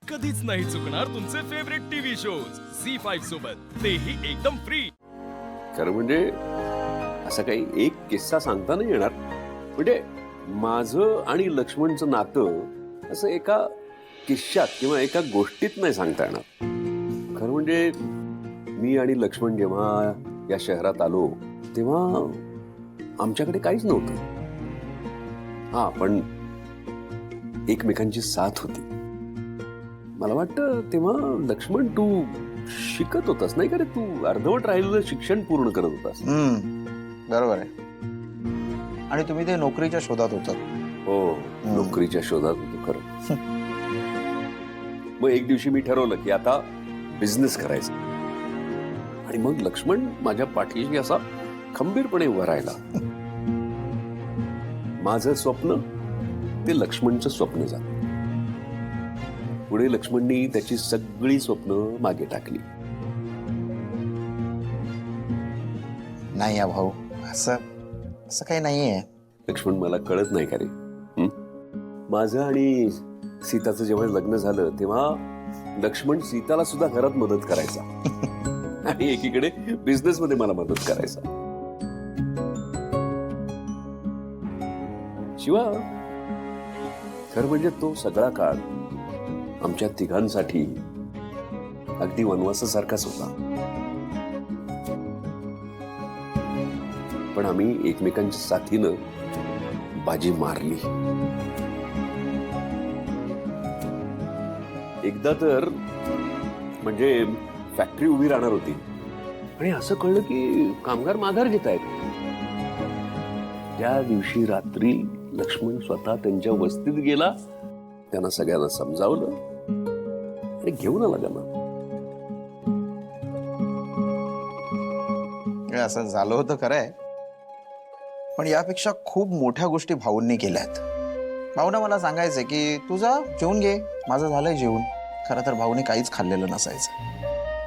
कधीच नाही चुकणार तुमचे फेवरेट टीव्ही शोज झी5 सोबत, तेही एकदम फ्री. खरं म्हणजे असा काही एक किस्सा सांगता नाही येणार. म्हणजे माझं आणि लक्ष्मणचं नातं असं एका किस्स्यात किंवा एका गोष्टीत नाही सांगता येणार. खरं म्हणजे मी आणि लक्ष्मण जेव्हा या शहरात आलो तेव्हा आमच्याकडे काहीच नव्हतं. हा, पण एकमेकांची साथ होती. मला वाटतं तेव्हा लक्ष्मण तू शिकत होतास नाही का रे? तू अर्धवट राहिलेलं शिक्षण पूर्ण करत होतास. बरोबर आहे. आणि तुम्ही ते नोकरीच्या शोधात होतात. हो, नोकरीच्या शोधात होतो खरं. मग एक दिवशी मी ठरवलं की आता बिझनेस करायचा. आणि मग लक्ष्मण माझ्या पाठीशी असा खंबीरपणे उभा राहिला. माझं स्वप्न ते लक्ष्मणचं स्वप्न झालं. पुढे लक्ष्मणनी त्याची सगळी स्वप्न मागे टाकली. नाही या भाऊ, असं असं काही नाहीये. लक्ष्मण, मला कळत नाही का रे? माझं आणि सीताचं जेव्हा लग्न झालं तेव्हा लक्ष्मण सीताला सुद्धा घरात मदत करायचा आणि एकीकडे बिझनेस मध्ये मला मदत करायचा. शिवा, खरं म्हणजे तो सगळा काळ आमच्या तिघांसाठी अगदी वनवासासारखाच होता. पण आम्ही एकमेकांच्या साथीनं बाजी मारली. एकदा तर म्हणजे फॅक्टरी उभी राहणार होती आणि असं कळलं की कामगार माघार घेत आहेत. त्या दिवशी रात्री लक्ष्मण स्वतः त्यांच्या वस्तीत गेला, त्यांना सगळ्यांना समजावलं आणि घेऊन आला त्यांना. असं झालं होतं खरंय, पण यापेक्षा खूप मोठ्या गोष्टी भाऊंनी केल्यात. भाऊना मला सांगायचंय की तू जा जेवून घे, माझं झालंय जेवून. खरं तर भाऊने काहीच खाल्लेलं नसायचं.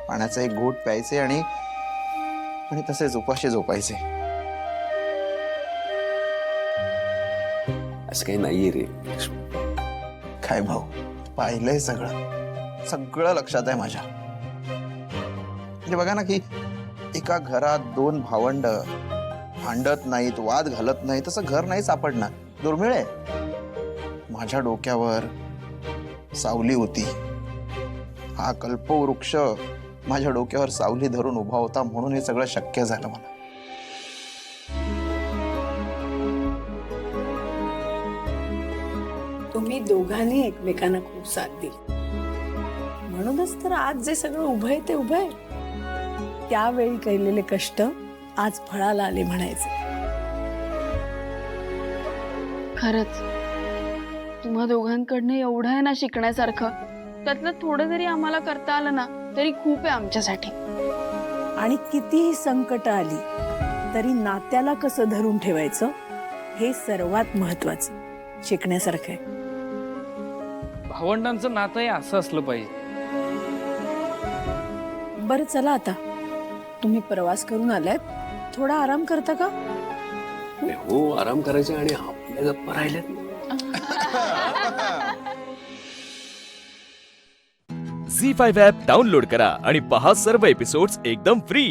पाण्याचा एक घोट प्यायचे आणि तसेच उपाशी झोपायचे. असं काही नाहीये रे. काय भाऊ, पाहिलंय सगळं, सगळं लक्षात आहे माझ्या. म्हणजे बघा ना की एका घरात दोन भावंड भांडत नाहीत, वाद घालत नाहीत, तसं घर नाही सापडणार. दुर्मिळ आहे. माझ्या डोक्यावर सावली होती. हा कल्पवृक्ष माझ्या डोक्यावर सावली धरून उभा होता, म्हणून हे सगळं शक्य झालं मला. तुम्ही दोघांनी एकमेकांना खूप साथ दिली, म्हणूनच तर आज जे सगळं उभं आहे ते उभं आहे. त्यावेळी केलेले कष्ट आज फळाला आले म्हणायचे. खरंच तुम्हा दोघांकडनं एवढं आहे ना शिकण्यासारखं. त्यातलं थोडं जरी आम्हाला करता आलं ना तरी खूप आहे आमच्यासाठी. आणि कितीही संकट आली तरी नात्याला कसं धरून ठेवायचं हे सर्वात महत्वाचं शिकण्यासारखं आहे. भावंडांचं नातं हे असं असलं पाहिजे. बरं चला, आता तुम्ही प्रवास करून आलात, थोडा आराम करता का? हो, आराम करायचा आणि आपल्या गप्पा राहिल्यात. झी5 ॲप डाउनलोड करा आणि पहा सर्व एपिसोड्स एकदम फ्री.